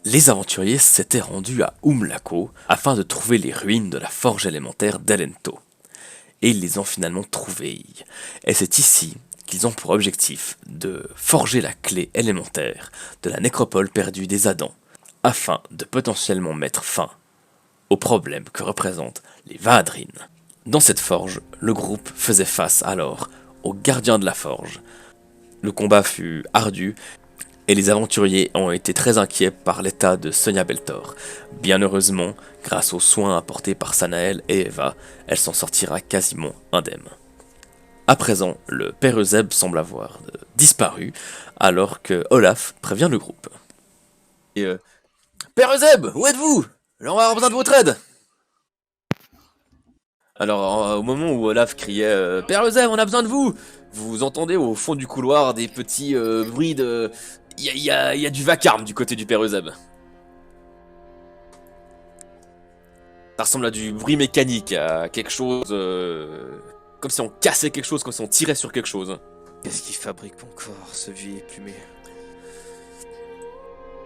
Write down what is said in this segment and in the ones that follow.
Les aventuriers s'étaient rendus à Umlaco afin de trouver les ruines de la forge élémentaire d'Elento. Et ils les ont finalement trouvées. Et c'est ici qu'ils ont pour objectif de forger la clé élémentaire de la nécropole perdue des Adans, afin de potentiellement mettre fin au problème que représentent les Vaadrines. Dans cette forge, le groupe faisait face alors aux gardiens de la forge. Le combat fut ardu et les aventuriers ont été très inquiets par l'état de Sonia Beltor. Bien heureusement, grâce aux soins apportés par Sanael et Eva, elle s'en sortira quasiment indemne. À présent, le père Euseb semble avoir disparu, alors que Olaf prévient le groupe. Et Père Euseb, où êtes-vous? On va avoir besoin de votre aide. Alors, au moment où Olaf criait Père Euseb, on a besoin de vous, vous entendez au fond du couloir des petits bruits de. Il y a du vacarme du côté du Père Euseb. Ça ressemble à du bruit mécanique, à quelque chose. Comme si on cassait quelque chose, comme si on tirait sur quelque chose. Qu'est-ce qui fabrique mon corps, ce vieux plumé?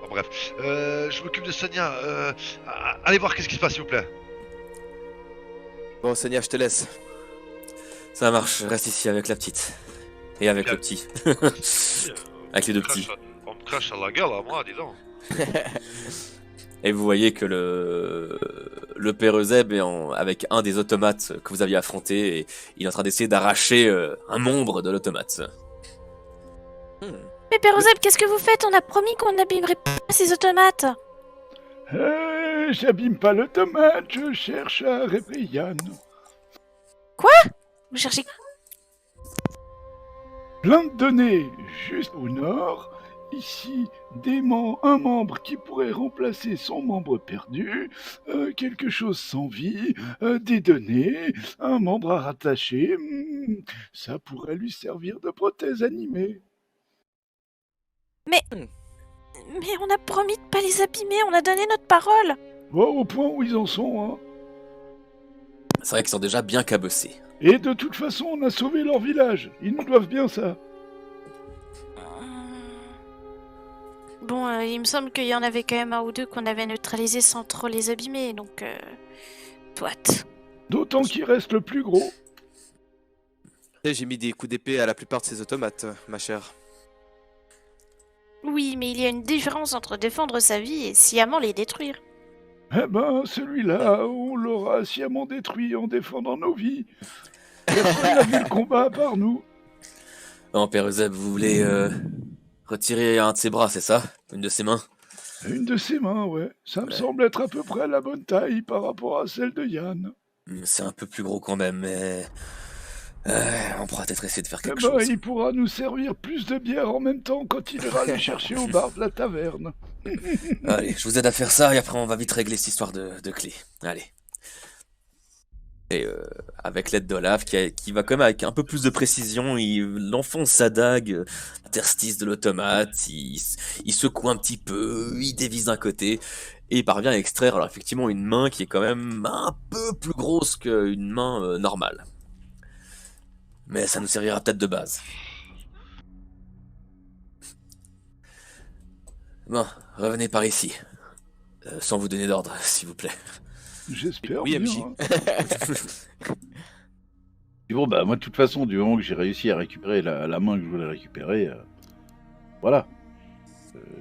Bon, bref, je m'occupe de Sonia. Allez voir qu'est-ce qui se passe, s'il vous plaît. Bon, Sonia, je te laisse. Ça marche, je reste ici avec la petite. Et avec le petit. Avec les deux petits. On me crache à la gueule à moi, dis donc. Et vous voyez que le père Euseb est avec un des automates que vous aviez affronté et il est en train d'essayer d'arracher un membre de l'automate. Mais Père Euseb, qu'est-ce que vous faites? On a promis qu'on n'abîmerait pas ces automates. J'abîme pas l'automate, je cherche à réveiller Yann. Vous cherchez... Plein de données, juste au nord. Ici, un membre qui pourrait remplacer son membre perdu, quelque chose sans vie, des données, un membre à rattacher. Ça pourrait lui servir de prothèse animée. Mais on a promis de pas les abîmer, on a donné notre parole. Bon, au point où ils en sont, hein. C'est vrai qu'ils sont déjà bien cabossés. Et de toute façon, on a sauvé leur village. Ils nous doivent bien ça. Bon, il me semble qu'il y en avait quand même un ou deux qu'on avait neutralisés sans trop les abîmer, donc... Toite. D'autant qu'il reste le plus gros. J'ai mis des coups d'épée à la plupart de ces automates, ma chère. Oui, mais il y a une différence entre défendre sa vie et sciemment les détruire. Eh ben, celui-là, on l'aura sciemment détruit en défendant nos vies. Personne n'a vu le combat à part nous. Non, père Euseb, vous voulez retirer un de ses bras, c'est ça? Une de ses mains? Une de ses mains, ouais. Ça me semble être à peu près la bonne taille par rapport à celle de Yann. C'est un peu plus gros quand même, mais... on pourra peut-être essayer de faire Eh quelque ben, chose. il pourra nous servir plus de bière en même temps quand il ira les chercher au bar de la taverne. Allez, je vous aide à faire ça et après on va vite régler cette histoire de clé. Allez. Et avec l'aide d'Olaf, qui va quand même avec un peu plus de précision, il enfonce sa dague, l'interstice de l'automate, il secoue un petit peu, il dévisse d'un côté, et il parvient à extraire alors effectivement une main qui est quand même un peu plus grosse qu'une main normale. Mais ça nous servira peut-être de base. Bon, revenez par ici. Sans vous donner d'ordre, s'il vous plaît. J'espère Oui, bien. MJ. Hein. Et bon, bah, moi, de toute façon, du moment que j'ai réussi à récupérer la main que je voulais récupérer, voilà.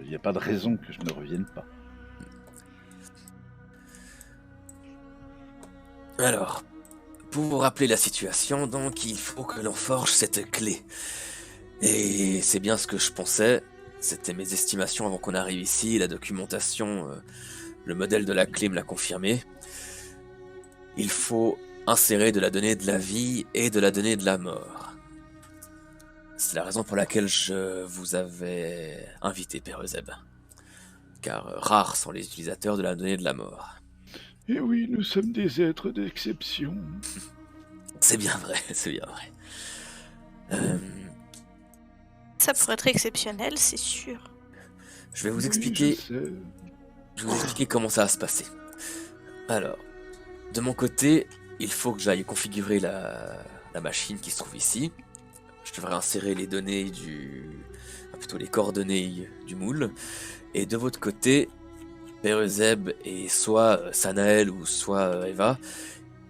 Il n'y a pas de raison que je ne revienne pas. Alors, pour vous rappeler la situation, donc, il faut que l'on forge cette clé. Et c'est bien ce que je pensais. C'était mes estimations avant qu'on arrive ici. La documentation, le modèle de la clé me l'a confirmé. Il faut insérer de la donnée de la vie et de la donnée de la mort. C'est la raison pour laquelle je vous avais invité, Père Euseb. Car rares sont les utilisateurs de la donnée de la mort. Et oui, nous sommes des êtres d'exception. C'est bien vrai, c'est bien vrai. Ça pourrait être exceptionnel, c'est sûr. Je vais vous Oui, expliquer... je sais. Je vais vous expliquer comment ça va se passer. Alors, de mon côté, il faut que j'aille configurer la machine qui se trouve ici. Je devrais insérer les données plutôt les coordonnées du moule. Et de votre côté, Perezeb et soit Sanael ou soit Eva,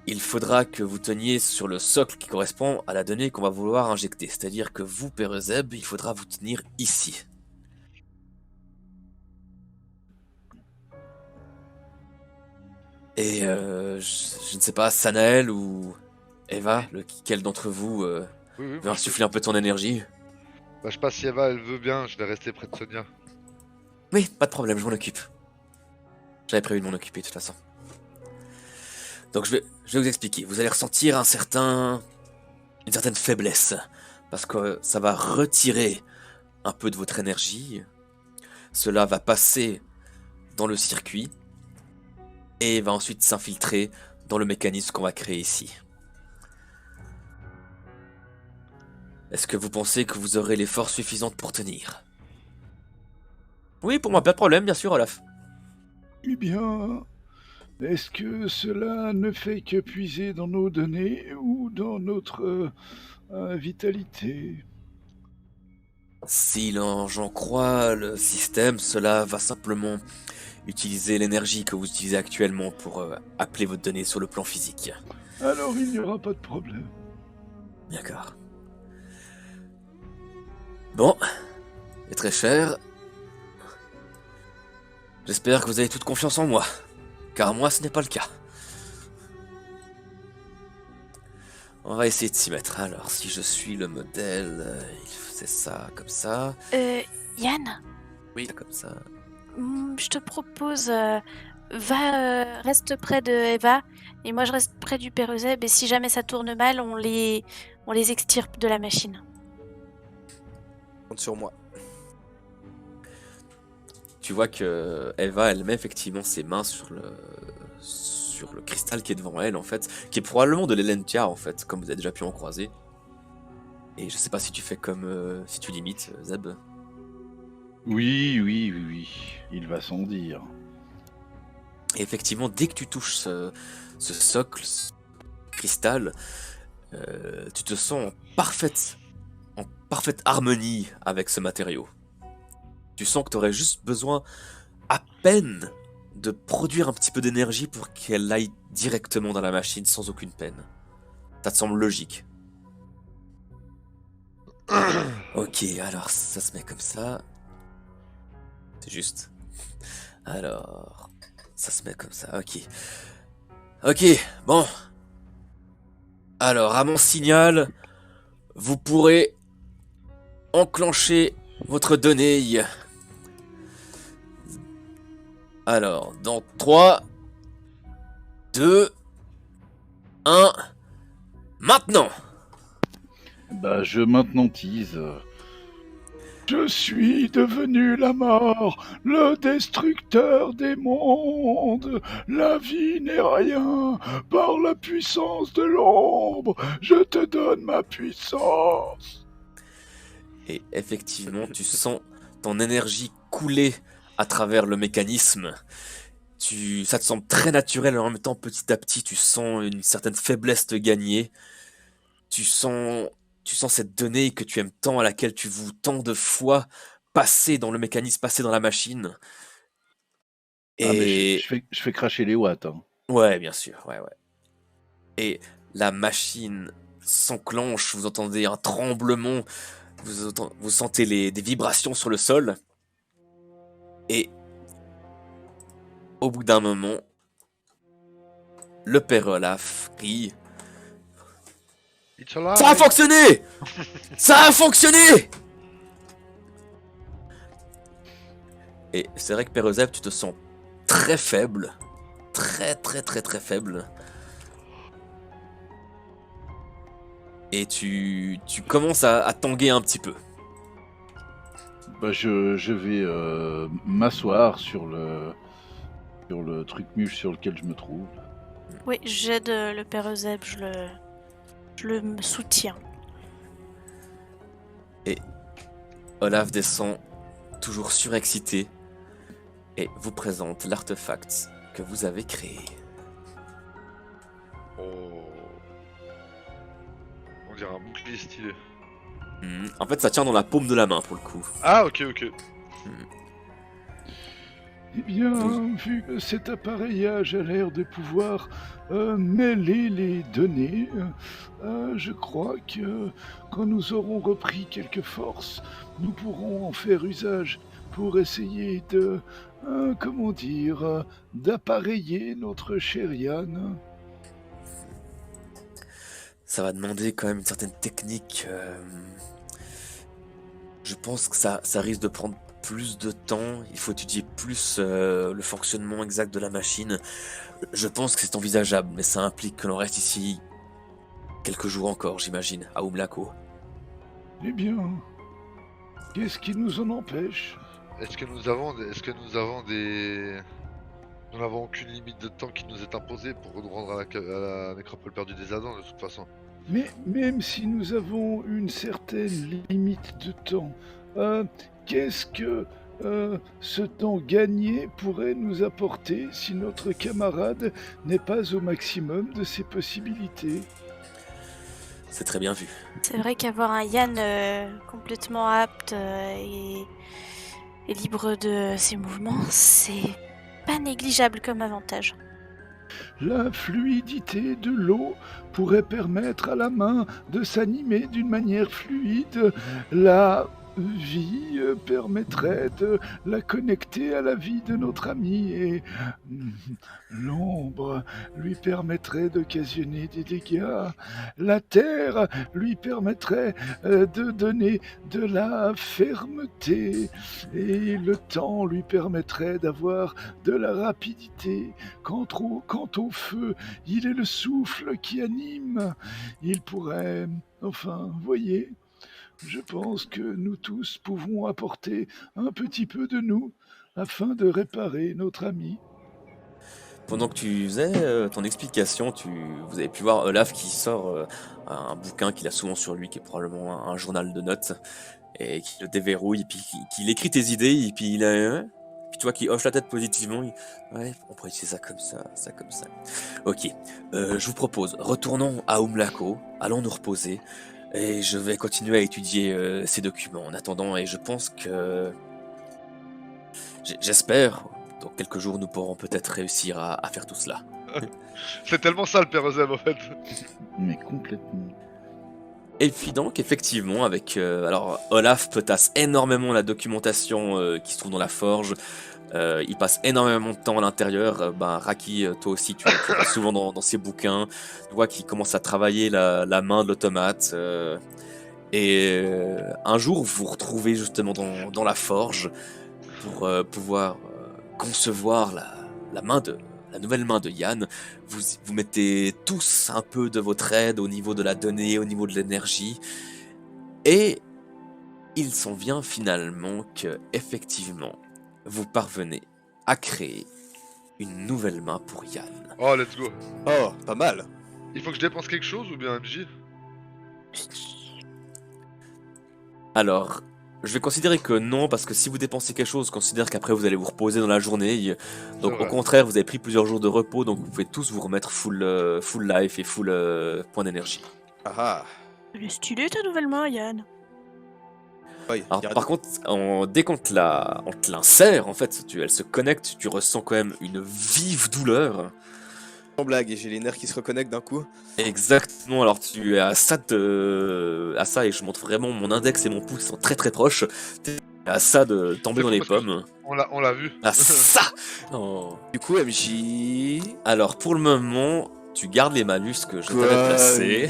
il faudra que vous teniez sur le socle qui correspond à la donnée qu'on va vouloir injecter. C'est-à-dire que vous, Perezeb, il faudra vous tenir ici. Et je ne sais pas, Sanael ou Eva, lequel d'entre vous Oui, veut moi, insuffler un peu de ton énergie? Bah, je sais pas si Eva elle veut bien, je vais rester près de Sonia. Oui, pas de problème, je m'en occupe. J'avais prévu de m'en occuper de toute façon. Donc je vais vous expliquer. Vous allez ressentir une certaine faiblesse. Parce que ça va retirer un peu de votre énergie. Cela va passer dans le circuit. Et va ensuite s'infiltrer dans le mécanisme qu'on va créer ici. Est-ce que vous pensez que vous aurez les forces suffisantes pour tenir? Oui, pour moi, pas de problème, bien sûr, Olaf. Eh bien, est-ce que cela ne fait que puiser dans nos données ou dans notre vitalité? Si j'en crois le système, cela va simplement utiliser l'énergie que vous utilisez actuellement pour appeler votre donnée sur le plan physique. Alors il n'y aura pas de problème. D'accord. Bon, et très cher, j'espère que vous avez toute confiance en moi, car moi ce n'est pas le cas. On va essayer de s'y mettre. Alors, si je suis le modèle, c'est ça, comme ça, Yann, Oui. comme ça. je te propose, reste près de Eva, et moi je reste près du Pérezeb, et si jamais ça tourne mal, on les extirpe de la machine. Compte sur moi. Tu vois que Eva, elle met effectivement ses mains sur le cristal qui est devant elle, en fait, qui est probablement de l'Elentia, en fait, comme vous avez déjà pu en croiser. Et je sais pas si tu fais comme, si tu limites, Zeb. Oui, il va sans dire. Et effectivement, dès que tu touches ce socle, ce cristal, tu te sens en parfaite harmonie avec ce matériau. Tu sens que tu aurais juste besoin à peine de produire un petit peu d'énergie pour qu'elle aille directement dans la machine sans aucune peine. Ça te semble logique? Ok, alors ça se met comme ça. C'est juste. Alors, ça se met comme ça, ok. Ok, bon. Alors, à mon signal, vous pourrez enclencher votre donnée. Alors, dans 3, 2, 1, maintenant! Bah, je m'attentise. Je suis devenu la mort, le destructeur des mondes. La vie n'est rien. Par la puissance de l'ombre, je te donne ma puissance. Et effectivement, tu sens ton énergie couler à travers le mécanisme. Ça te semble très naturel, et en même temps, petit à petit, tu sens une certaine faiblesse te gagner. Tu sens cette donnée que tu aimes tant, à laquelle tu voues tant de fois passer dans le mécanisme, passer dans la machine. Ah, mais Et je fais cracher les watts. Hein. ouais, bien sûr, ouais. Et la machine s'enclenche, vous entendez un tremblement, vous sentez des vibrations sur le sol. Et au bout d'un moment, le père Olaf crie: It's alive. ça a fonctionné! Ça a fonctionné! Et c'est vrai que Père Euseb, tu te sens très faible. Très faible. Et tu commences à tanguer un petit peu. Bah, je vais m'asseoir sur le truc mûche sur lequel je me trouve. Oui, j'aide le Pérezeb, je le soutiens. Et Olaf descend, toujours surexcité, et vous présente l'artefact que vous avez créé. Oh. On dirait un bouclier stylé. En fait, ça tient dans la paume de la main pour le coup. Ah, ok. Eh bien, vu que cet appareillage a l'air de pouvoir mêler les données, je crois que quand nous aurons repris quelques forces, nous pourrons en faire usage pour essayer de, comment dire, d'appareiller notre chère Yann. Ça va demander quand même une certaine technique. Je pense que ça risque de prendre plus de temps. Il faut étudier plus le fonctionnement exact de la machine. Je pense que c'est envisageable, mais ça implique que l'on reste ici quelques jours encore, j'imagine, à Umlako. Eh bien, qu'est-ce qui nous en empêche? Est-ce que nous avons des... Nous n'avons aucune limite de temps qui nous est imposée pour nous rendre à la nécropole perdue des Adans de toute façon. Mais même si nous avons une certaine limite de temps, qu'est-ce que ce temps gagné pourrait nous apporter si notre camarade n'est pas au maximum de ses possibilités? C'est très bien vu. C'est vrai qu'avoir un Yann complètement apte et libre de ses mouvements, c'est pas négligeable comme avantage. La fluidité de l'eau pourrait permettre à la main de s'animer d'une manière fluide. La vie permettrait de la connecter à la vie de notre ami et l'ombre lui permettrait d'occasionner des dégâts. La terre lui permettrait de donner de la fermeté et le temps lui permettrait d'avoir de la rapidité. Quant au feu, il est le souffle qui anime. Il pourrait... Enfin, voyez, je pense que nous tous pouvons apporter un petit peu de nous afin de réparer notre ami. Pendant que tu faisais ton explication, vous avez pu voir Olaf qui sort un bouquin qu'il a souvent sur lui, qui est probablement un journal de notes, et qui le déverrouille, et puis qu'il écrit tes idées, et puis puis tu vois qu'il hoche la tête positivement. Ouais, on pourrait utiliser ça comme ça. Ok, je vous propose, retournons à Umlako, allons nous reposer, et je vais continuer à étudier ces documents en attendant, et je pense que... J'espère, dans quelques jours, nous pourrons peut-être réussir à faire tout cela. C'est tellement ça le Père Ozem en fait. Mais complètement. Et puis donc, effectivement, avec... alors, Olaf potasse énormément la documentation qui se trouve dans la forge. Il passe énormément de temps à l'intérieur. Raki, toi aussi, tu vas souvent dans ces bouquins. Tu vois qu'il commence à travailler la main de l'automate. Un jour, vous vous retrouvez justement dans la forge pour pouvoir concevoir la nouvelle main de Yann. Vous mettez tous un peu de votre aide au niveau de la donnée, au niveau de l'énergie. Et il s'en vient finalement que, effectivement, vous parvenez à créer une nouvelle main pour Yann. Oh, let's go. Oh, pas mal. Il faut que je dépense quelque chose ou bien MJ? Alors, je vais considérer que non, parce que si vous dépensez quelque chose, considère qu'après vous allez vous reposer dans la journée. Donc au contraire, vous avez pris plusieurs jours de repos, donc vous pouvez tous vous remettre full life et full point d'énergie. Ah ah. Elle est stylée ta nouvelle main, Yann. Oui, Alors, par contre, dès qu'on te l'insère, en fait, elle se connecte, tu ressens quand même une vive douleur. sans blague, et j'ai les nerfs qui se reconnectent d'un coup. Exactement, alors tu es à ça, et je montre vraiment mon index et mon pouce sont très très proches. T'es à ça de tomber dans les pommes. On l'a vu. À ça Oh. Du coup, MJ... Alors pour le moment, tu gardes les malus que je t'avais placés.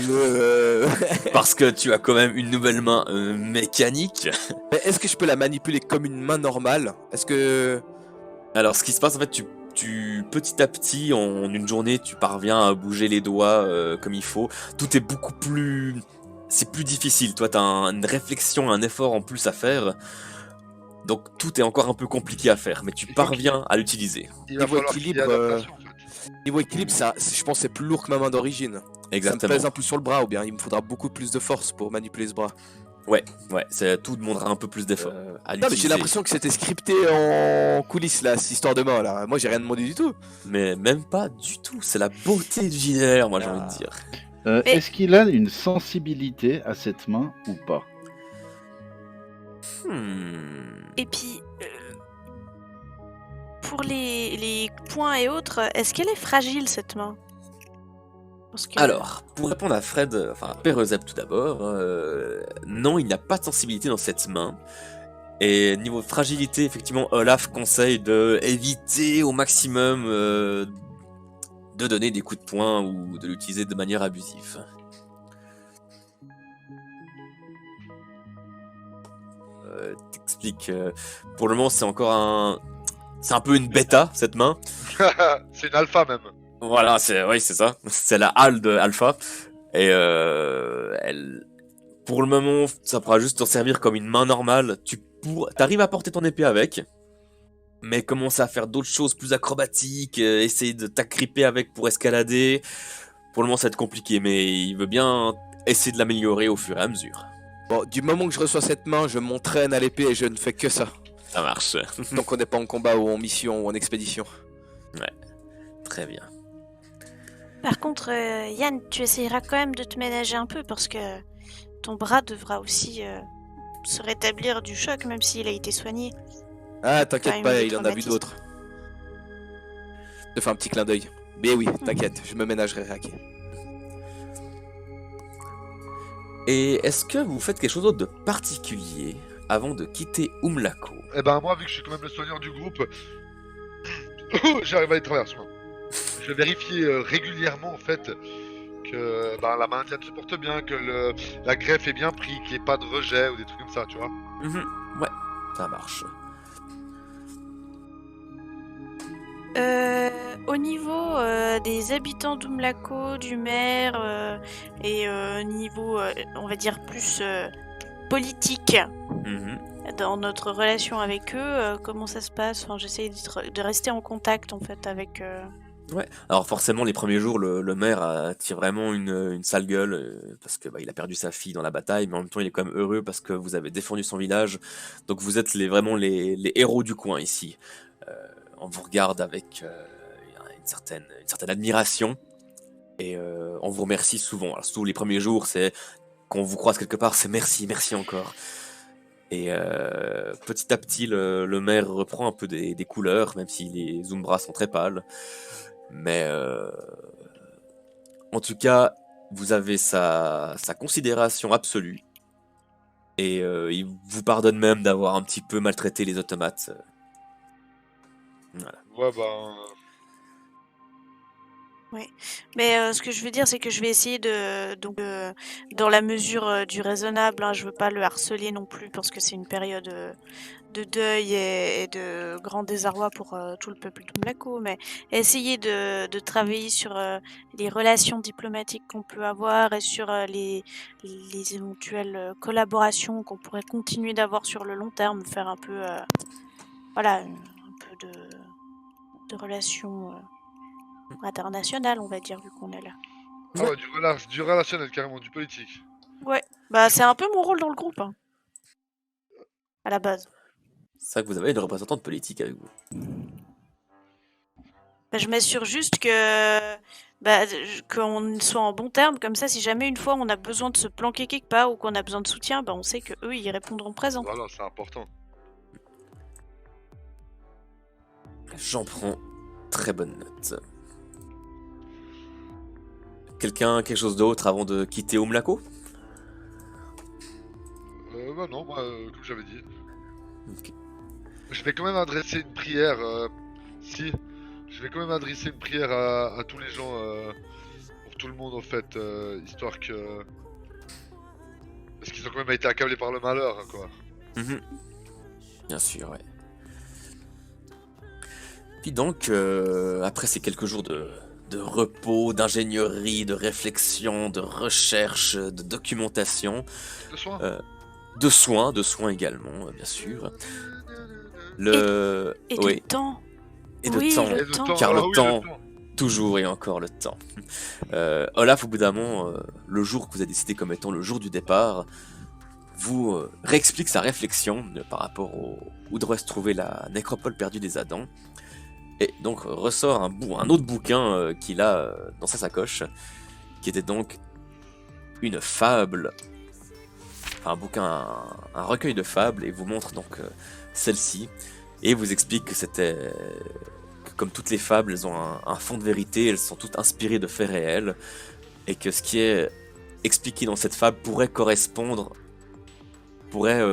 Parce que tu as quand même une nouvelle main mécanique. Mais est-ce que je peux la manipuler comme une main normale? Est-ce que... Alors ce qui se passe en fait, tu petit à petit en une journée tu parviens à bouger les doigts comme il faut. Tout est beaucoup plus... C'est plus difficile, toi t'as une réflexion, un effort en plus à faire. Donc tout est encore un peu compliqué à faire, mais tu parviens à l'utiliser. Il va Niveau falloir qu'il y ait équilibre, adaptation, en fait. Niveau équilibre, je pense que c'est plus lourd que ma main d'origine. Ça me Exactement. pèse un peu sur le bras, ou bien il me faudra beaucoup plus de force pour manipuler ce bras. Ouais, tout demandera un peu plus d'effort à Non mais l'utiliser. j'ai l'impression que c'était scripté en coulisses là, cette histoire de main là. Moi j'ai rien demandé du tout. Mais même pas du tout, c'est la beauté du JDR, moi j'ai envie de dire. Est-ce qu'il a une sensibilité à cette main ou pas? Et puis, pour les points et autres, est-ce qu'elle est fragile cette main? Parce que... Alors, pour répondre à Fred, enfin à Perezep tout d'abord, non, il n'y a pas de sensibilité dans cette main. Et niveau fragilité, effectivement, Olaf conseille de éviter au maximum de donner des coups de poing ou de l'utiliser de manière abusive. T'expliques. Pour le moment, c'est encore un. C'est un peu une bêta, cette main. C'est une alpha même. Voilà, oui, c'est ça. C'est la halle de Alpha. Et pour le moment, ça pourra juste t'en servir comme une main normale. T'arrives à porter ton épée avec. Mais commencer à faire d'autres choses plus acrobatiques, essayer de t'agripper avec pour escalader. Pour le moment, ça va être compliqué, mais il veut bien essayer de l'améliorer au fur et à mesure. Bon, du moment que je reçois cette main, je m'entraîne à l'épée et je ne fais que ça. Ça marche. Tant qu'on n'est pas en combat ou en mission ou en expédition. Très bien. Par contre, Yann, tu essayeras quand même de te ménager un peu parce que ton bras devra aussi se rétablir du choc, même s'il a été soigné. Ah, t'inquiète Enfin, pas, il il en a vu traumatisme. d'autres. Je te fais un petit clin d'œil. Mais oui, t'inquiète, je me ménagerai, Raki. Et est-ce que vous faites quelque chose d'autre de particulier avant de quitter Umlako? Eh ben moi, vu que je suis quand même le soigneur du groupe, j'arrive à les traverser. Je vais vérifier régulièrement en fait que la main indienne se porte bien, que la greffe est bien prise, qu'il n'y ait pas de rejet ou des trucs comme ça, tu vois. Ouais, ça marche. Au niveau des habitants d'Umlako, du maire et niveau, on va dire, plus politique dans notre relation avec eux, comment ça se passe? Enfin, j'essaie de rester en contact en fait avec... Ouais, alors forcément les premiers jours le maire attire vraiment une sale gueule parce que il a perdu sa fille dans la bataille, mais en même temps il est quand même heureux parce que vous avez défendu son village, donc vous êtes vraiment les héros du coin ici. On vous regarde avec une certaine admiration et on vous remercie souvent. Alors surtout les premiers jours, c'est quand on vous croise quelque part, c'est merci encore. Et petit à petit, le maire reprend un peu des couleurs, même si les Umbras sont très pâles. Mais en tout cas, vous avez sa considération absolue. Et il vous pardonne même d'avoir un petit peu maltraité les automates. Voilà. Ouais, Mais ce que je veux dire, c'est que je vais essayer dans la mesure du raisonnable, hein, je veux pas le harceler non plus parce que c'est une période de deuil et de grand désarroi pour tout le peuple d'Umlako, mais essayer de travailler sur les relations diplomatiques qu'on peut avoir et sur les éventuelles collaborations qu'on pourrait continuer d'avoir sur le long terme, faire un peu, voilà, un peu de relations internationales, on va dire, vu qu'on est là. Ah ouais, du relationnel carrément, du politique. Ouais, bah c'est un peu mon rôle dans le groupe, hein, à la base. C'est vrai que vous avez une représentante politique avec vous. Bah, je m'assure juste qu'on soit en bon terme, comme ça, si jamais une fois on a besoin de se planquer quelque part ou qu'on a besoin de soutien, on sait que eux ils répondront présent. Voilà, c'est important. J'en prends très bonne note. Quelque chose d'autre avant de quitter Umlako? Non, moi, comme j'avais dit. Ok. Je vais quand même adresser une prière. Je vais quand même adresser une prière à tous les gens, pour tout le monde en fait, histoire que. Parce qu'ils ont quand même été accablés par le malheur, hein, quoi. Bien sûr, ouais. Puis donc, après ces quelques jours de repos, d'ingénierie, de réflexion, de recherche, de documentation, Le soin. de soins également, bien sûr. Et Oui. du temps. Et de Oui, temps, le Et de temps. car ah le oui, temps, toujours et encore le temps. Olaf, au bout d'un moment, le jour que vous avez décidé comme étant le jour du départ, vous réexplique sa réflexion par rapport où devrait se trouver la nécropole perdue des Adans. Et donc ressort un autre bouquin qu'il a dans sa sacoche, qui était donc une fable, enfin un recueil de fables, et vous montre donc celle-ci, Et il vous explique que que comme toutes les fables, elles ont un fond de vérité, elles sont toutes inspirées de faits réels, et que ce qui est expliqué dans cette fable pourrait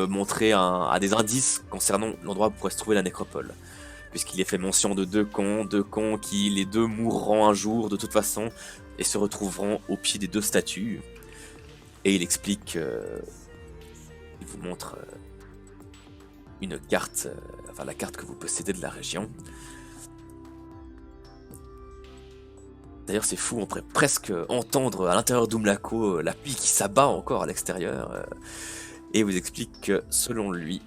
montrer à des indices concernant l'endroit où pourrait se trouver la nécropole. Puisqu'il est fait mention de deux cons qui, les deux, mourront un jour de toute façon, et se retrouveront au pied des deux statues. Et il explique, il vous montre une carte, enfin la carte que vous possédez de la région. D'ailleurs c'est fou, on pourrait presque entendre à l'intérieur d'Umlako la pluie qui s'abat encore à l'extérieur. Et il vous explique que selon lui,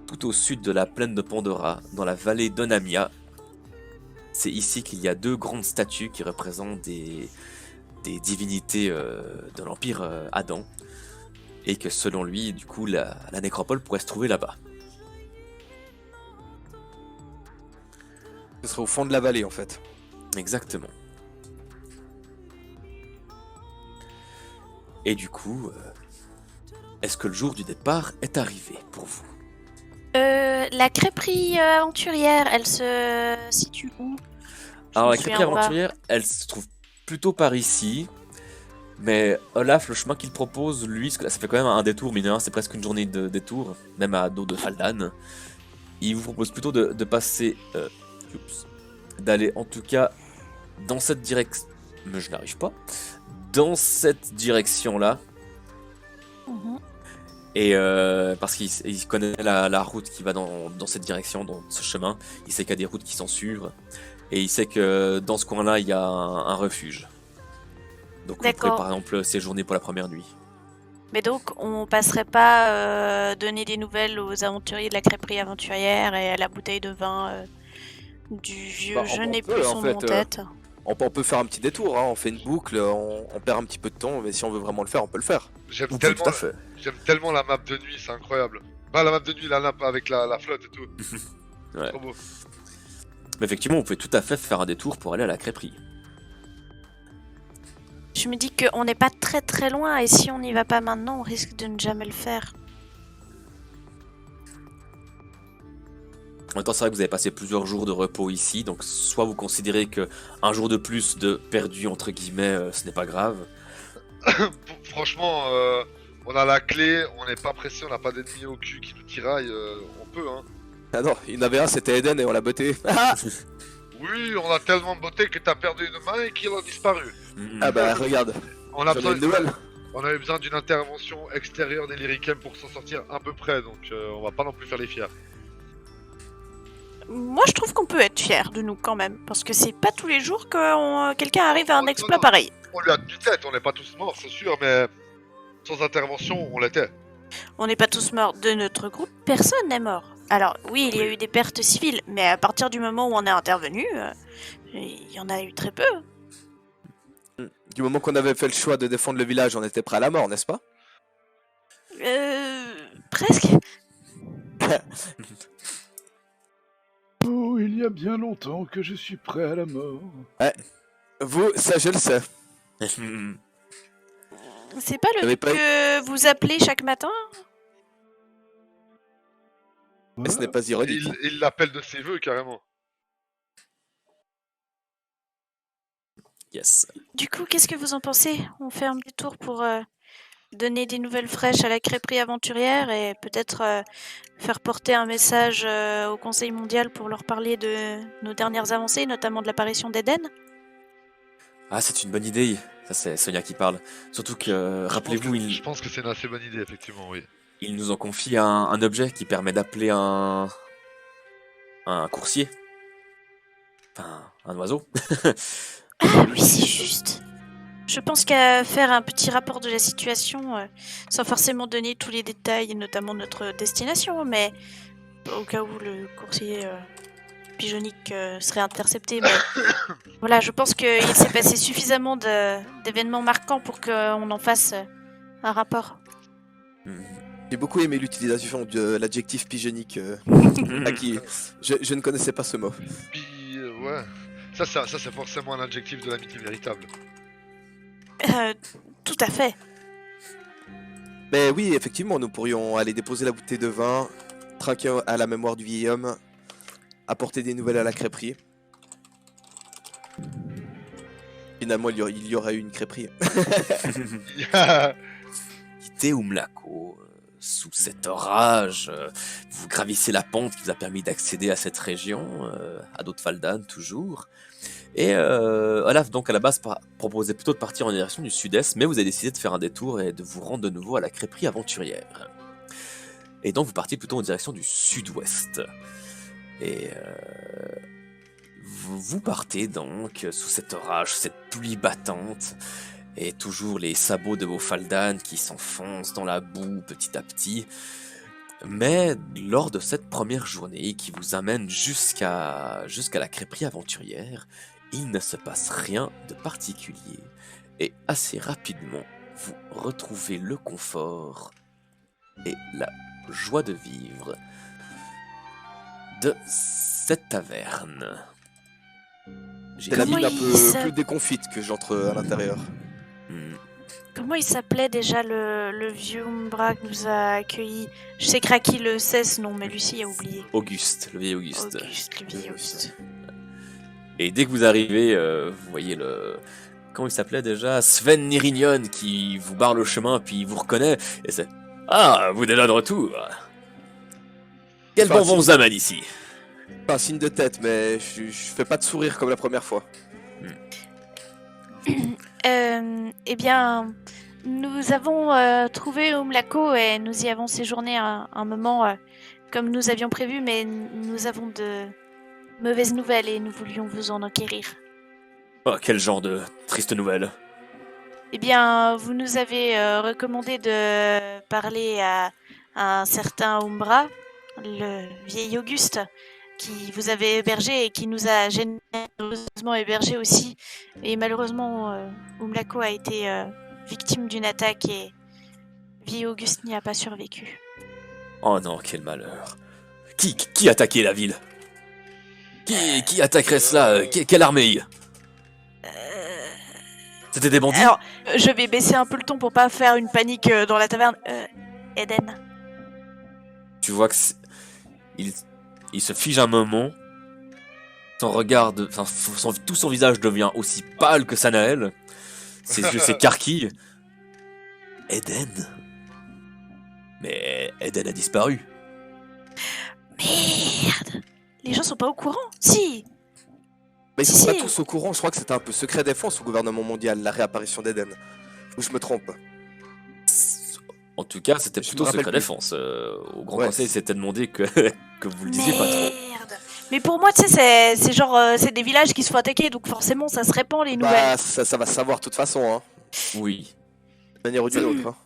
tout au sud de la plaine de Pandora, dans la vallée d'Onamia, c'est ici qu'il y a deux grandes statues qui représentent des divinités de l'Empire Adam. Et que selon lui, du coup, la nécropole pourrait se trouver là-bas. Ce serait au fond de la vallée en fait. Exactement. Et du coup, est-ce que le jour du départ est arrivé pour vous? La crêperie aventurière, elle se situe où? Alors me la souviens crêperie pas. aventurière, elle se trouve plutôt par ici. Mais Olaf, le chemin qu'il propose, lui, parce que là, ça fait quand même un détour, mine de rien, c'est presque une journée de détour, même à dos de Faldan. Il vous propose plutôt de passer, d'aller en tout cas dans cette direction. Mais je n'arrive pas. Dans cette direction-là. Mhm. Et parce qu'il connaît la route qui va dans cette direction, dans ce chemin. Il sait qu'il y a des routes qui s'en suivent. Et il sait que dans ce coin-là, il y a un refuge. Donc vous pourrez D'accord. par exemple séjourner pour la première nuit. Mais donc, on passerait pas donner des nouvelles aux aventuriers de la crêperie aventurière et à la bouteille de vin du vieux Bah, je on n'ai peut, plus en son fait, nom en tête. On peut faire un petit détour, hein. On fait une boucle, on perd un petit peu de temps, mais si on veut vraiment le faire, on peut le faire. J'aime Vous pouvez tellement, tout à fait. j'aime tellement la map de nuit, c'est incroyable. Bah la map de nuit, la map avec la flotte et tout. Ouais. Trop beau. Mais effectivement, vous pouvez tout à fait faire un détour pour aller à la crêperie. Je me dis qu'on n'est pas très très loin et si on n'y va pas maintenant, on risque de ne jamais le faire. En même temps, c'est vrai que vous avez passé plusieurs jours de repos ici, donc soit vous considérez que un jour de plus de perdu entre guillemets, ce n'est pas grave. Franchement, on a la clé, on n'est pas pressé, on n'a pas d'ennemis au cul qui nous tiraillent, on peut hein. Ah non, il y en avait un, c'était Eden et on l'a botté. Oui, on a tellement botté que t'as perdu une main et qu'il a disparu. Ah bah regarde, On a j'en ai besoin une nouvelle. on avait besoin d'une intervention extérieure des Lyrichem pour s'en sortir à peu près, donc on va pas non plus faire les fiers. Moi, je trouve qu'on peut être fier de nous quand même, parce que c'est pas tous les jours que quelqu'un arrive à un Non, exploit non. pareil. On lui a tenu tête, on n'est pas tous morts, c'est sûr, mais sans intervention, on l'était. On n'est pas tous morts de notre groupe, personne n'est mort. Alors oui, il y a eu des pertes civiles, mais à partir du moment où on est intervenu, il y en a eu très peu. Du moment qu'on avait fait le choix de défendre le village, on était prêt à la mort, n'est-ce pas? Presque. Oh, il y a bien longtemps que je suis prêt à la mort. Vous, ça je le sais. C'est pas le J'avais truc pas- que vous appelez chaque matin? Mais ce n'est pas ironique. Il l'appelle de ses voeux carrément. Yes. Du coup, qu'est-ce que vous en pensez? On fait un petit tour pour donner des nouvelles fraîches à la crêperie aventurière et peut-être faire porter un message au Conseil mondial pour leur parler de nos dernières avancées, notamment de l'apparition d'Eden? Ah, c'est une bonne idée. Ça, c'est Sonia qui parle. Surtout que, rappelez-vous, Je pense que c'est une assez bonne idée, effectivement, oui. ils nous ont confié un objet qui permet d'appeler un coursier. Enfin, un oiseau. Ah oui, c'est juste. Je pense qu'à faire un petit rapport de la situation, sans forcément donner tous les détails, notamment notre destination, mais au cas où le coursier pigeonique serait intercepté. Mais voilà, je pense qu'il s'est passé suffisamment d'événements marquants pour qu'on en fasse un rapport. J'ai beaucoup aimé l'utilisation de l'adjectif pigeonique. À qui je ne connaissais pas ce mot. Puis, ouais. Ça c'est forcément un adjectif de l'amitié véritable. Tout à fait. Mais oui, effectivement, nous pourrions aller déposer la bouteille de vin, trinquer à la mémoire du vieil homme, apporter des nouvelles à la crêperie. Finalement, il y aurait eu une crêperie. Quittez Umlako sous cet orage. Vous gravissez la pente qui vous a permis d'accéder à cette région, à Dotfaldan toujours. Et Olaf, donc à la base, proposait plutôt de partir en direction du sud-est, mais vous avez décidé de faire un détour et de vous rendre de nouveau à la crêperie aventurière. Et donc vous partiez plutôt en direction du sud-ouest. Et vous partez donc sous cet orage, cette pluie battante, et toujours les sabots de vos Faldan qui s'enfoncent dans la boue petit à petit. Mais lors de cette première journée qui vous amène jusqu'à la crêperie aventurière, il ne se passe rien de particulier. Et assez rapidement, vous retrouvez le confort et la joie de vivre de cette taverne. C'est la Comment ville un il peu s'a- plus déconfite que j'entre à l'intérieur. Comment il s'appelait déjà le vieux Umbra qui nous a accueillis? Je sais que Raki le sait ce nom, mais Lucie a oublié. Auguste, le vieil Auguste. Auguste, le vieil Auguste. Et dès que vous arrivez, vous voyez le... Comment il s'appelait déjà? Sven Nirignon qui vous barre le chemin puis il vous reconnaît. Et c'est... Ah, vous êtes là de retour. Quel Enfin, bonbon vous amène ici? Pas un signe de tête, mais je fais pas de sourire comme la première fois. Eh bien, nous avons trouvé Umlako et nous y avons séjourné un moment comme nous avions prévu, mais nous avons de mauvaises nouvelles et nous voulions vous en enquérir. Oh, quel genre de triste nouvelle. Eh bien, vous nous avez recommandé de parler à un certain Umbra, le vieil Auguste, qui vous avait hébergé et qui nous a généreusement hébergé aussi. Et malheureusement, Umlako a été victime d'une attaque et vieil Auguste n'y a pas survécu. Oh non, quel malheur. Qui attaquait la ville? Qui attaquerait cela? Quelle armée? C'était des bandits? Alors, je vais baisser un peu le ton pour pas faire une panique dans la taverne. Eden. Tu vois que il se fige un moment, son regard, tout son visage devient aussi pâle que Sanael, ses yeux s'écarquillent. Eden? Mais Eden a disparu. Merde. Les gens sont pas au courant? Si. Mais ils Si, sont pas si. tous au courant, je crois que c'était un peu secret défense au gouvernement mondial, la réapparition d'Eden. Ou je me trompe? En tout cas, c'était Je plutôt me rappelle secret plus. défense. Au Grand Ouais. Conseil, s'était demandé que, que vous le disiez pas trop. Merde. Mais pour moi, tu sais, c'est genre, c'est des villages qui se font attaquer, donc forcément, ça se répand les nouvelles. Bah, ça va se savoir de toute façon, hein. Oui. D'une manière ou d'une autre. Hein.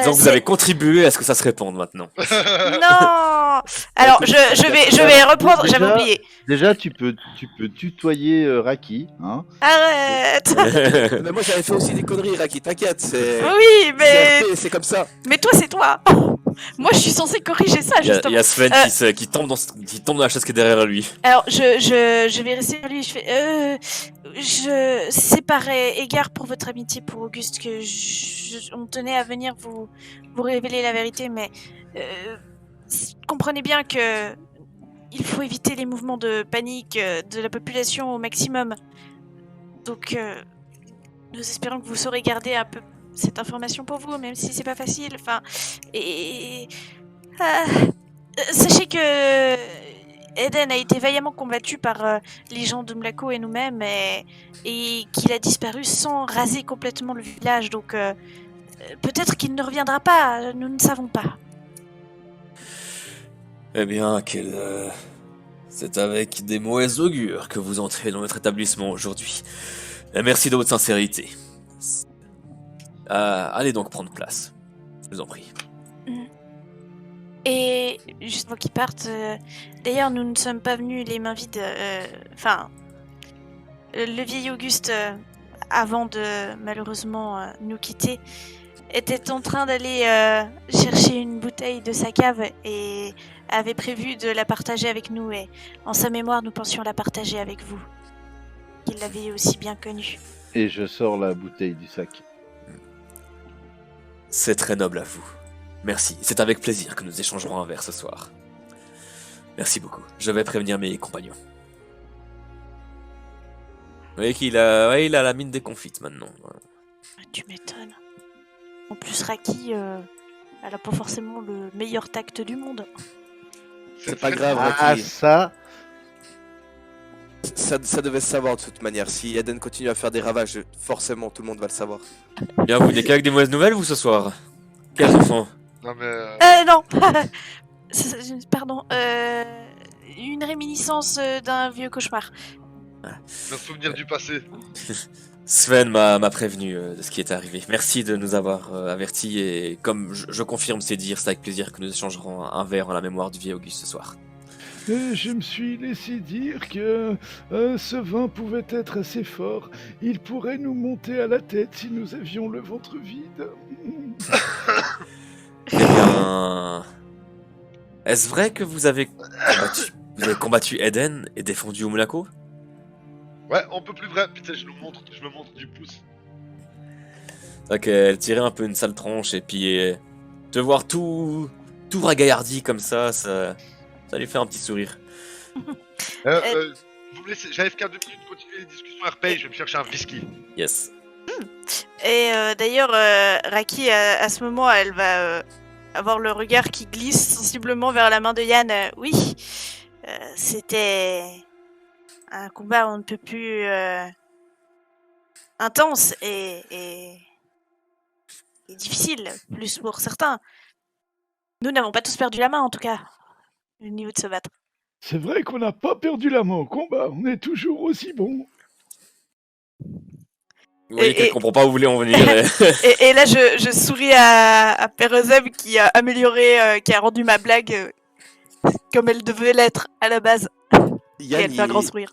Donc vous c'est- avez contribué à ce que ça se répande maintenant. Non. Alors, Écoute, je vais reprendre. déjà- J'avais oublié. Déjà, tu peux tutoyer Raki, hein. Arrête. Mais moi j'avais fait aussi des conneries, Raki, t'inquiète, c'est. Oui, mais C'est comme ça. toi, c'est toi. Moi, je suis censée corriger ça, Il y justement. a Sven qui tombe dans la chaise qui est derrière lui. Alors, je vais rester vers lui. Je fais, c'est par égard pour votre amitié pour Auguste que on tenait à venir vous révéler la vérité, mais comprenez bien que il faut éviter les mouvements de panique de la population au maximum. Donc, nous espérons que vous saurez garder un peu cette information pour vous, même si c'est pas facile. Enfin, et sachez que Eden a été vaillamment combattu par les gens de Mlako et nous-mêmes et qu'il a disparu sans raser complètement le village. Donc peut-être qu'il ne reviendra pas, nous ne savons pas. Eh bien, c'est avec des mauvais augures que vous entrez dans notre établissement aujourd'hui. Et merci de votre sincérité. Allez donc prendre place. Je vous en prie. Et juste avant qu'ils partent, d'ailleurs nous ne sommes pas venus les mains vides. Enfin, le vieil Auguste, avant de malheureusement nous quitter, était en train d'aller chercher une bouteille de sa cave et avait prévu de la partager avec nous. Et en sa mémoire, nous pensions la partager avec vous, qu'il l'avait aussi bien connue. Et je sors la bouteille du sac. C'est très noble à vous. Merci. C'est avec plaisir que nous échangerons un verre ce soir. Merci beaucoup. Je vais prévenir mes compagnons. Vous voyez qu'il a, ouais, il a la mine déconfite maintenant. Tu m'étonnes. En plus, Raki, elle a pas forcément le meilleur tact du monde. C'est pas très grave, bien. Ah, Raki. ça. Ça devait se savoir de toute manière. Si Eden continue à faire des ravages, forcément tout le monde va le savoir. Bien, vous n'êtes qu'avec des mauvaises nouvelles, vous, ce soir? Quels enfants? Non mais... Non Pardon. Une réminiscence d'un vieux cauchemar. Un souvenir du passé. Sven m'a prévenu de ce qui est arrivé. Merci de nous avoir avertis et comme je confirme ces dires, c'est avec plaisir que nous échangerons un verre en la mémoire du vieil Auguste ce soir. Je me suis laissé dire que ce vin pouvait être assez fort. Il pourrait nous monter à la tête si nous avions le ventre vide. Eh bien... Est-ce vrai que vous avez combattu Eden et défendu Umlako? Ouais, on peut plus vrai. Putain, je me montre du pouce. Ok, elle tirait un peu une sale tronche et puis te voir tout ragaillardi comme ça lui fait un petit sourire. Vous me laissez, j'arrive qu'à 2 minutes, continuer les discussions RP, je vais me chercher un whisky. Yes. Et d'ailleurs, Raki, à ce moment, elle va avoir le regard qui glisse sensiblement vers la main de Yann. Oui, c'était un combat on ne peut plus intense et difficile, plus pour certains. Nous n'avons pas tous perdu la main, en tout cas, au niveau de se battre. C'est vrai qu'on n'a pas perdu la main au combat, on est toujours aussi bon. Vous voyez qu'elle comprend pas où vous voulez en venir. Et là, je souris à Perezeb qui a amélioré, qui a rendu ma blague comme elle devait l'être à la base. Et Yann, elle fait un grand sourire.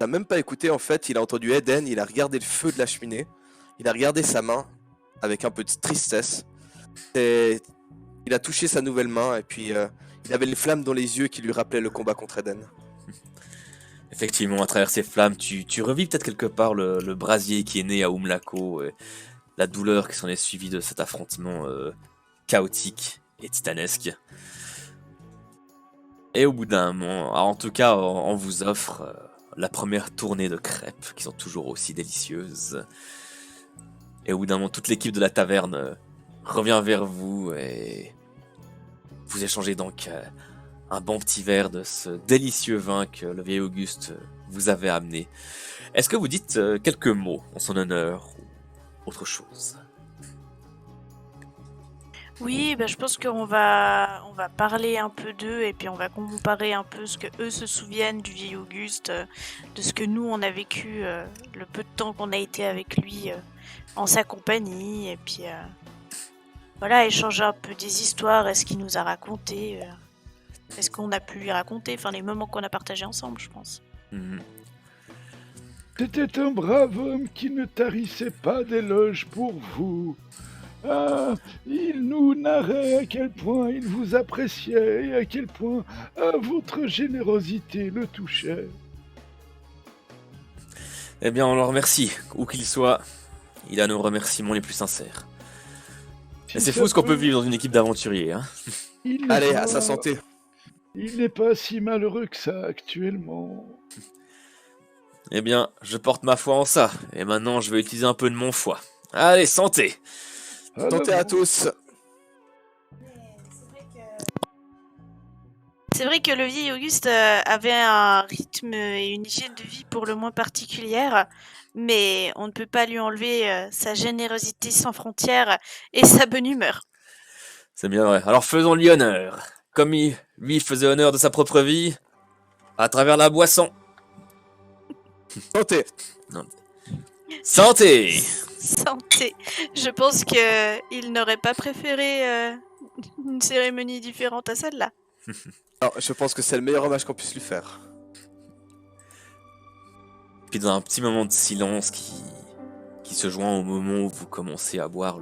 t'as même pas écouté en fait, il a entendu Eden, il a regardé le feu de la cheminée, il a regardé sa main avec un peu de tristesse, et il a touché sa nouvelle main et puis il avait les flammes dans les yeux qui lui rappelaient le combat contre Eden. Effectivement, à travers ces flammes, tu revis peut-être quelque part le brasier qui est né à Umlako, et la douleur qui s'en est suivie de cet affrontement chaotique et titanesque. Et au bout d'un moment, en tout cas, on vous offre la première tournée de crêpes, qui sont toujours aussi délicieuses. Et au bout d'un moment, toute l'équipe de la taverne revient vers vous et vous échangez donc un bon petit verre de ce délicieux vin que le vieil Auguste vous avait amené. Est-ce que vous dites quelques mots en son honneur ou autre chose? Oui, je pense qu'on va parler un peu d'eux et puis on va comparer un peu ce que eux se souviennent du vieil Auguste, de ce que nous on a vécu, le peu de temps qu'on a été avec lui en sa compagnie et puis voilà, échanger un peu des histoires, est-ce qu'il nous a raconté, est-ce qu'on a pu lui raconter, enfin les moments qu'on a partagés ensemble, je pense. C'était un brave homme qui ne tarissait pas d'éloges pour vous. Ah, il nous narrait à quel point il vous appréciait et à quel point votre générosité le touchait. Eh bien, on le remercie, où qu'il soit. Il a nos remerciements les plus sincères. Et c'est fou ce qu'on peut vivre dans une équipe d'aventuriers, hein. Allez, à sa santé. Il n'est pas si malheureux que ça actuellement. Eh bien, je porte ma foi en ça, et maintenant je vais utiliser un peu de mon foie. Allez, santé! Santé à tous. C'est vrai que le vieil Auguste avait un rythme et une hygiène de vie pour le moins particulière, mais on ne peut pas lui enlever sa générosité sans frontières et sa bonne humeur. C'est bien vrai. Alors faisons-lui honneur. Comme lui faisait honneur de sa propre vie, à travers la boisson. Santé. Santé! Santé. Je pense qu'il n'aurait pas préféré une cérémonie différente à celle-là. Alors, je pense que c'est le meilleur hommage qu'on puisse lui faire. Puis dans un petit moment de silence qui se joint au moment où vous commencez à boire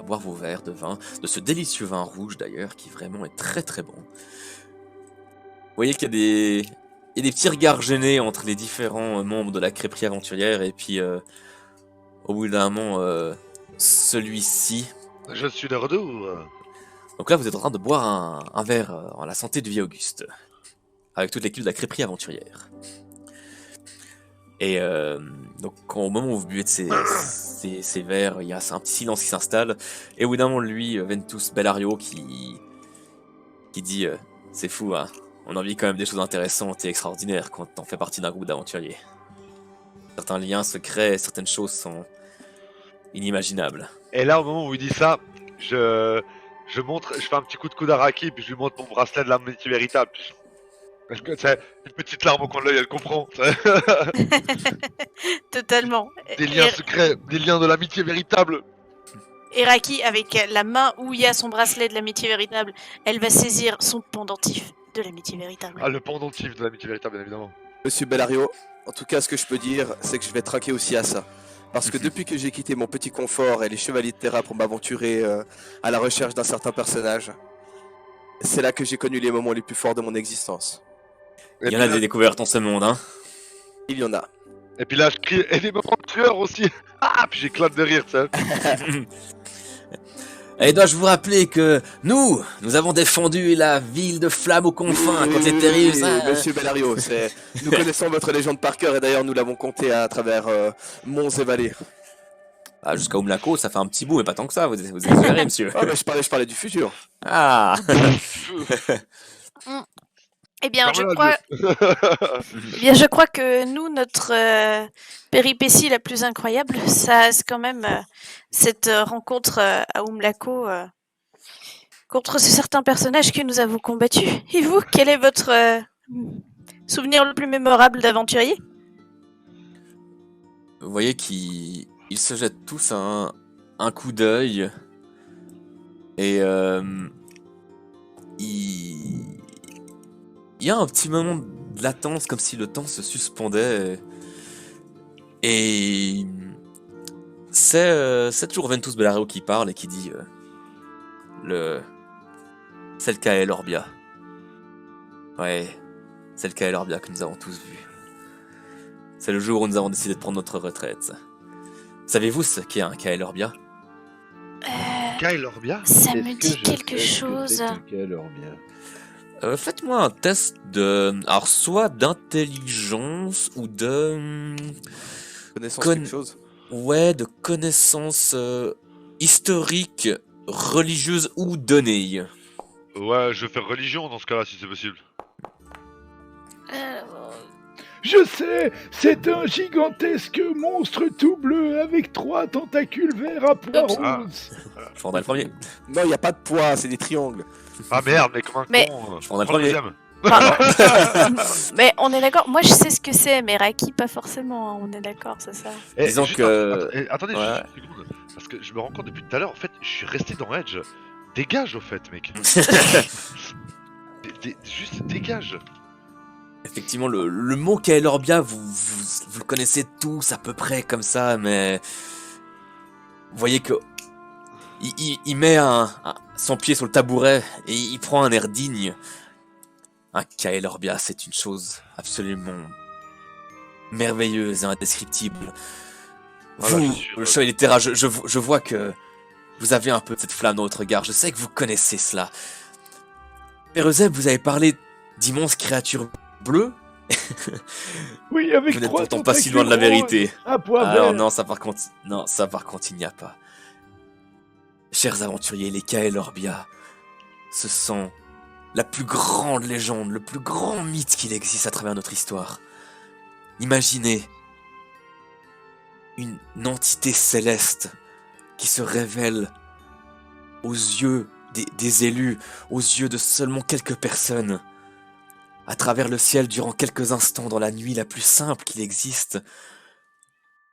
vos verres de vin, de ce délicieux vin rouge d'ailleurs, qui vraiment est très très bon. Vous voyez qu'il y a des petits regards gênés entre les différents membres de la crêperie aventurière, et puis au bout d'un moment, celui-ci... Je suis de retour. Donc là, vous êtes en train de boire un verre en la santé du vieil Auguste. avec toute l'équipe de la crêperie aventurière. Et donc au moment où vous buvez de ces verres, il y a un petit silence qui s'installe. Et au bout d'un moment, lui, Ventus Bellario, qui dit c'est fou, hein, on en vit quand même des choses intéressantes et extraordinaires quand on fait partie d'un groupe d'aventuriers. Certains liens se créent, certaines choses sont inimaginables. Et là, au moment où il dit ça, je fais un petit coup de coude à Raki, puis je lui montre mon bracelet de l'amitié véritable. C'est une petite larme au coin de l'œil, elle comprend. Totalement. Des liens secrets, des liens de l'amitié véritable. Et Raki, avec la main où il y a son bracelet de l'amitié véritable, elle va saisir son pendentif de l'amitié véritable. Ah, le pendentif de l'amitié véritable, bien évidemment. Monsieur Bellario, en tout cas, ce que je peux dire, c'est que je vais traquer aussi à ça. Parce que depuis que j'ai quitté mon petit confort et les chevaliers de terrain pour m'aventurer à la recherche d'un certain personnage, c'est là que j'ai connu les moments les plus forts de mon existence. Il y en a des découvertes en ce monde, hein. Il y en a. Et puis là, je crie, et des moments de tueur aussi. Ah, puis j'éclate de rire, tu sais. Et dois-je vous rappeler que nous avons défendu la ville de Flamme aux confins quand c'est terrible, ça. Monsieur Bellario, nous connaissons votre légende par cœur et d'ailleurs nous l'avons compté à travers monts et vallées. Ah, jusqu'à Umlaco, ça fait un petit bout, mais pas tant que ça, vous exagérez, monsieur. Ah, mais je parlais du futur. Ah. Eh bien, Ferme-la, je crois que nous, notre péripétie la plus incroyable, ça c'est quand même cette rencontre à Umlaco contre ces certains personnages que nous avons combattus. Et vous, quel est votre souvenir le plus mémorable d'aventurier? Vous voyez qu'ils se jettent tous un coup d'œil et il y a un petit moment de latence, comme si le temps se suspendait. Et c'est toujours Ventus Bellario qui parle et qui dit c'est le Kael Orbia. Ouais, c'est le Kael Orbia que nous avons tous vu. C'est le jour où nous avons décidé de prendre notre retraite. Savez-vous ce qu'est un Kael Orbia? Kyle Orbia. Ça me Est-ce que dit je quelque sais ce que chose. c'est que Kyle Orbia? Faites-moi un test de... Alors, soit d'intelligence ou de... Connaissance quelque chose. Ouais, de connaissances historiques, religieuses ou données. Ouais, je vais faire religion dans ce cas-là, si c'est possible. Je sais, c'est un gigantesque monstre tout bleu avec 3 tentacules verts à pois Ah. roses. Je prendrai le premier. Non, il n'y a pas de poids, c'est des triangles. Ah merde, mais comme un Mais- con. Je prendrai le Prends premier. deuxième. Mais on est d'accord, moi je sais ce que c'est, mais Raki pas forcément, hein, on est d'accord, c'est ça. Eh, Disons juste que- attendez Ouais. juste une seconde. Parce que je me rends compte depuis tout à l'heure, en fait, je suis resté dans Edge. Dégage, au fait, mec. Juste dégage. Effectivement, le mot Kael Orbia, vous le connaissez tous à peu près comme ça, mais... Vous voyez que... Il met son pied sur le tabouret et il prend un air digne. Un Kael Orbia, c'est une chose absolument merveilleuse et indescriptible. Voilà, Vous, je suis sûr. le chevalier de Terra, je vois que vous avez un peu de cette flamme dans votre regard. Je sais que vous connaissez cela. Père Euseb, vous avez parlé d'immenses créatures bleues. Oui, avec Vous n'êtes 3 pourtant pas si loin de la tentacules vérité. roses à pois Alors verts. non, ça par contre, il n'y a pas. Chers aventuriers, les Kael Orbia, ce sont la plus grande légende, le plus grand mythe qu'il existe à travers notre histoire. Imaginez une entité céleste qui se révèle aux yeux des élus, aux yeux de seulement quelques personnes, à travers le ciel durant quelques instants dans la nuit la plus simple qu'il existe.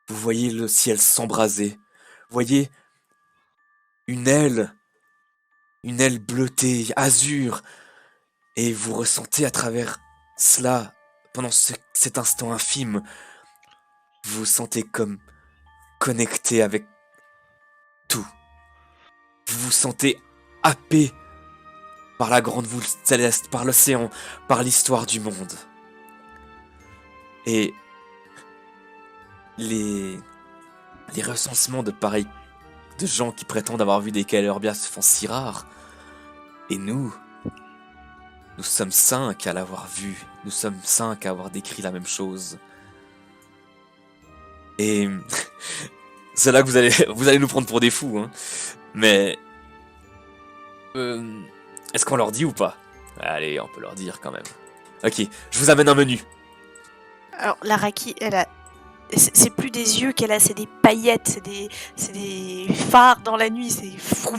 Vous voyez le ciel s'embraser, vous voyez une aile bleutée, azur, et vous ressentez à travers cela, pendant cet instant infime, vous vous sentez comme connecté avec tout. Vous vous sentez happé par la grande voûte céleste, par l'océan, par l'histoire du monde. Et les recensements de gens qui prétendent avoir vu des Kael Orbia se font si rares. Et nous, Nous sommes 5 à l'avoir vu. Nous sommes 5 à avoir décrit la même chose. Et c'est là que vous allez nous prendre pour des fous, hein. Mais est-ce qu'on leur dit ou pas? Allez, on peut leur dire quand même. Ok, je vous amène un menu. Alors, la Raki, elle a. C'est plus des yeux qu'elle a, c'est des paillettes, c'est des phares dans la nuit, c'est fou.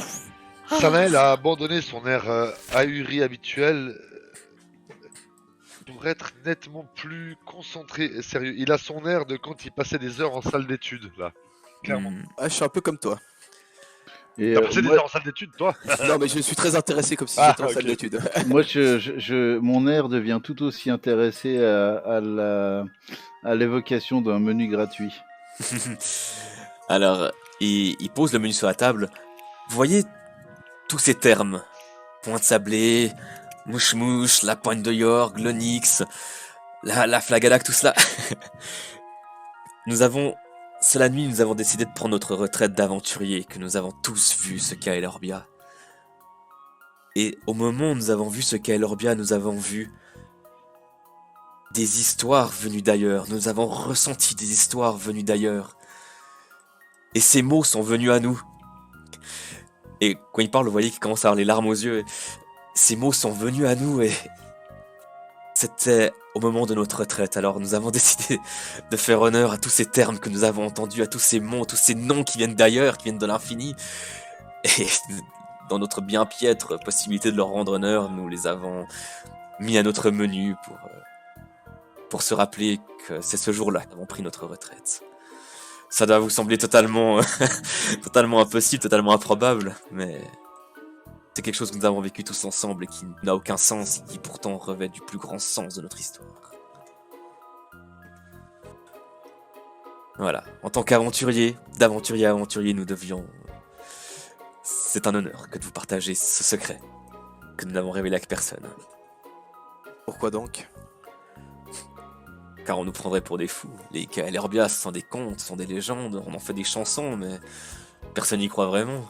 Samael a abandonné son air ahuri habituel pour être nettement plus concentré et sérieux. Il a son air de quand il passait des heures en salle d'études, là. Clairement. Ah, je suis un peu comme toi. Et T'as passé des heures en salle d'études, toi? Non, mais je suis très intéressé comme si Ah, j'étais en salle ok. d'études. moi, mon air devient tout aussi intéressé à l'évocation d'un menu gratuit. Alors, il pose le menu sur la table. Vous voyez tous ces termes. Pointe sablée, mouche-mouche, la pointe de York, l'onyx, la flagadac, tout cela. C'est la nuit, nous avons décidé de prendre notre retraite d'aventurier, que nous avons tous vu ce qu'est Elorbia. Et au moment où nous avons vu ce qu'est Elorbia, nous avons vu des histoires venues d'ailleurs. Nous avons ressenti des histoires venues d'ailleurs. Et ces mots sont venus à nous. Et quand il parle, vous voyez qu'il commence à avoir les larmes aux yeux. Ces mots sont venus à nous et c'était au moment de notre retraite. Alors nous avons décidé de faire honneur à tous ces termes que nous avons entendus, à tous ces mots, tous ces noms qui viennent d'ailleurs, qui viennent de l'infini. Et dans notre bien piètre possibilité de leur rendre honneur, nous les avons mis à notre menu pour se rappeler que c'est ce jour-là que nous avons pris notre retraite. Ça doit vous sembler totalement, totalement impossible, totalement improbable, mais c'est quelque chose que nous avons vécu tous ensemble et qui n'a aucun sens et qui pourtant revêt du plus grand sens de notre histoire. Voilà, en tant qu'aventurier, d'aventurier à aventurier, nous devions... C'est un honneur que de vous partager ce secret, que nous n'avons révélé à personne, Pourquoi donc? car on nous prendrait pour des fous. Les Kaelerbias sont des contes, sont des légendes, on en fait des chansons, mais personne n'y croit vraiment.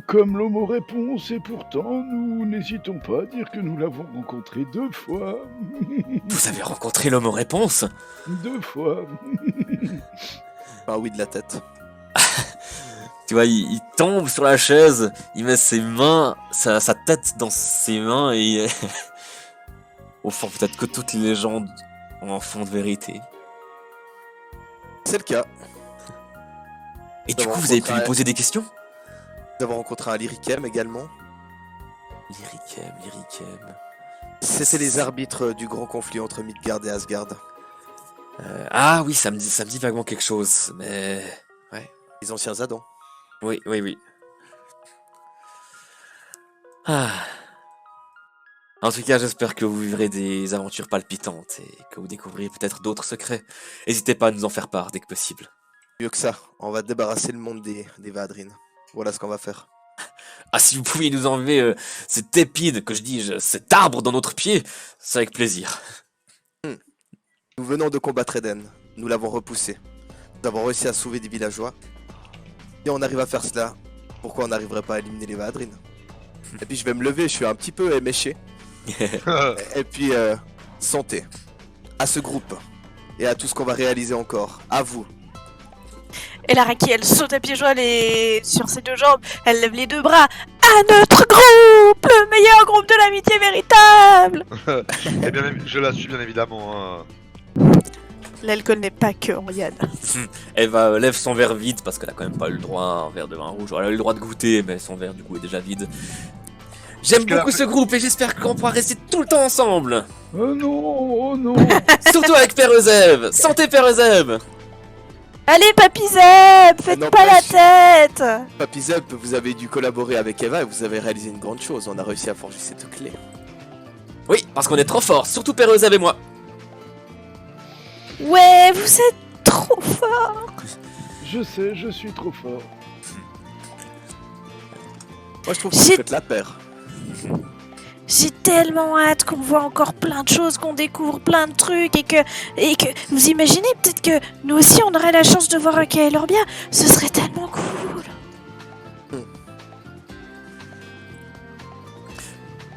Comme l'homme réponse, et pourtant nous n'hésitons pas à dire que nous l'avons rencontré 2 fois. Vous avez rencontré l'homme aux réponses? 2 fois. Ah oui, de la tête. Tu vois, il tombe sur la chaise, il met ses mains, sa tête dans ses mains et... Au fond, peut-être que toutes les légendes ont un fond de vérité. C'est le cas. Et du Nous coup, avons vous avez pu lui rencontré- poser des questions? Nous avons rencontré un Lyrichem également. Lyrichem... C'était les arbitres du grand conflit entre Midgard et Asgard. Ah oui, ça me dit vaguement quelque chose, mais... Les anciens Adans. Oui. Ah. En tout cas, j'espère que vous vivrez des aventures palpitantes et que vous découvrirez peut-être d'autres secrets. N'hésitez pas à nous en faire part dès que possible. Mieux que ça, on va débarrasser le monde des Vadrines. Voilà ce qu'on va faire. Ah, si vous pouviez nous enlever cette épide, que je dis, cet arbre dans notre pied, c'est avec plaisir. Nous venons de combattre Eden. Nous l'avons repoussé. Nous avons réussi à sauver des villageois. Et on arrive à faire cela. Pourquoi on n'arriverait pas à éliminer les Vadrines? Et puis je vais me lever, je suis un petit peu éméché. Et puis, santé. À ce groupe. Et à tout ce qu'on va réaliser encore. À vous. Et la Raki, elle saute à pieds joints sur ses 2 jambes, elle lève les 2 bras. À notre groupe, le meilleur groupe de l'amitié véritable. Eh bien, je la suis bien évidemment. Hein. L'alcool n'est pas que en Yann. Eva lève son verre vide parce qu'elle a quand même pas eu le droit à un verre de vin rouge. Elle a eu le droit de goûter, mais son verre du coup est déjà vide. J'aime qu'elle a beaucoup fait- ce groupe et j'espère qu'on pourra rester tout le temps ensemble. Oh non, oh non. Surtout avec Père Eusèbe. Santé Père Eusèbe. Allez, Papy Zeb, faites Non, pas pas la tête. Papy Zeb, vous avez dû collaborer avec Eva et vous avez réalisé une grande chose. On a réussi à forger cette clé. Oui, parce qu'on est trop fort, surtout Père Eusèbe et moi. Ouais, vous êtes trop fort. Je sais, je suis trop fort. Moi je trouve que vous J'ai- faites la paire. J'ai tellement hâte qu'on voit encore plein de choses, qu'on découvre plein de trucs et que vous imaginez peut-être que nous aussi on aurait la chance de voir un Kaelorbia. Ce serait tellement cool.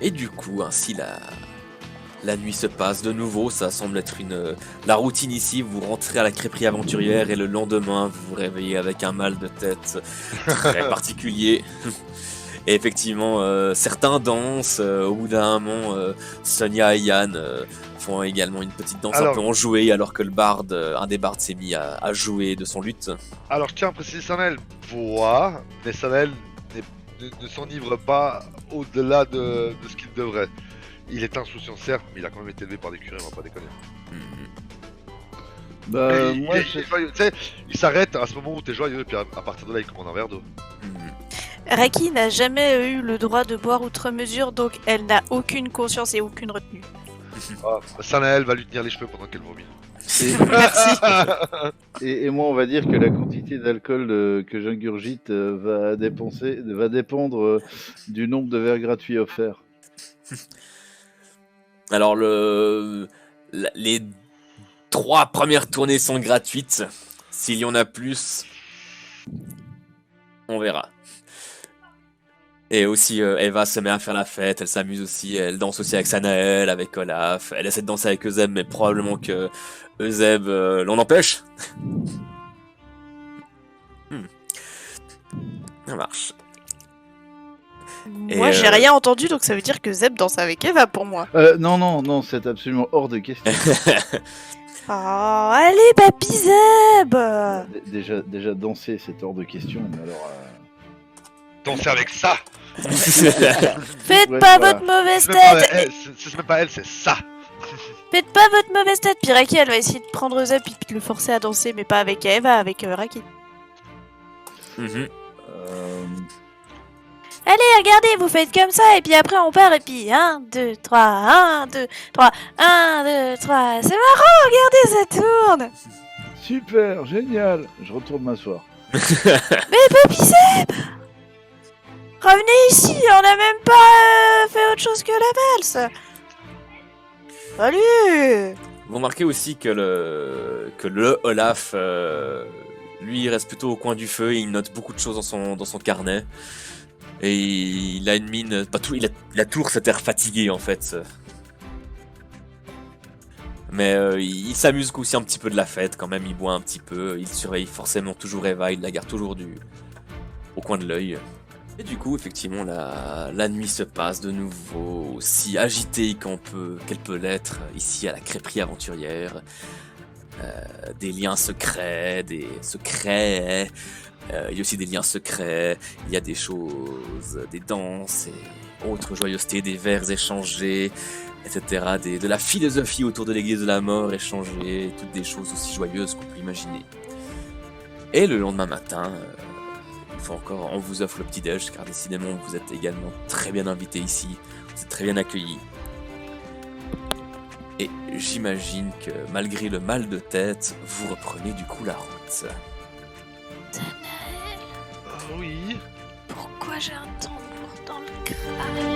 Et du coup, ainsi la nuit se passe de nouveau, ça semble être la routine ici, vous rentrez à la crêperie aventurière et le lendemain vous vous réveillez avec un mal de tête très particulier. Et effectivement, certains dansent, au bout d'un moment, Sonia et Yann font également une petite danse un Alors- peu enjouée alors que le barde, un des bardes s'est mis à jouer de son luth. Alors je tiens à préciser, Sanel boit, mais Sanel ne s'enivre pas au-delà de ce qu'il devrait. Il est insouciant certes, mais il a quand même été élevé par des curés, on va pas déconner. Mhm. Bah, il, moi, il est- il est joyeux, tu sais, il s'arrête à ce moment où t'es joyeux, puis à partir de là il commande un verre d'eau. Mhm. Raki n'a jamais eu le droit de boire outre mesure, donc elle n'a aucune conscience et aucune retenue. Ah, Sanel va lui tenir les cheveux pendant qu'elle vomit. Merci. et moi, on va dire que la quantité d'alcool que j'ingurgite va dépendre du nombre de verres gratuits offerts. Alors les 3 premières tournées sont gratuites. S'il y en a plus, on verra. Et aussi, Eva se met à faire la fête, elle s'amuse aussi, elle danse aussi avec Sanael, avec Olaf, elle essaie de danser avec Euseb, mais probablement que Euseb l'en empêche. Ça marche. Moi, Et, j'ai rien entendu, donc ça veut dire que Zeb danse avec Eva pour moi. Non, c'est absolument hors de question. Oh, allez, papy Zeb. Déjà danser, c'est hors de question, mais alors... Danser avec ça. Faites Ouais, pas voilà. votre mauvaise C'est même pas tête. elle, c'est même pas elle, c'est ça. Faites pas votre mauvaise tête. Puis Raki, elle va essayer de prendre Zeb et de le forcer à danser, mais pas avec Eva, avec Raki. Mhm. Allez, regardez, vous faites comme ça, et puis après on part, et puis 1, 2, 3, 1, 2, 3, 1, 2, 3. C'est marrant, regardez, ça tourne. Super, génial. Je retourne m'asseoir. Mais papy Zeb, revenez ici, on n'a même pas fait autre chose que la valse. Salut. Vous remarquez aussi que le Olaf, lui, il reste plutôt au coin du feu, et il note beaucoup de choses dans son carnet. Et il a une mine, pas tout, il a toujours cet air fatigué en fait. Mais il s'amuse aussi un petit peu de la fête quand même, il boit un petit peu, il surveille forcément toujours Eva, il la garde toujours au coin de l'œil. Et du coup, effectivement, la nuit se passe de nouveau, aussi agitée qu'elle peut l'être ici à la crêperie aventurière. Des liens secrets, il y a aussi des liens secrets, il y a des choses, des danses et autres joyeusetés, des vers échangés, etc. De la philosophie autour de l'église de la mort échangée, toutes des choses aussi joyeuses qu'on peut imaginer. Et le lendemain matin, une fois encore, on vous offre le petit-déj, car décidément vous êtes également très bien invités ici, vous êtes très bien accueillis. Et j'imagine que malgré le mal de tête, vous reprenez du coup la route. Oui. Pourquoi j'ai un tambour dans le crâne?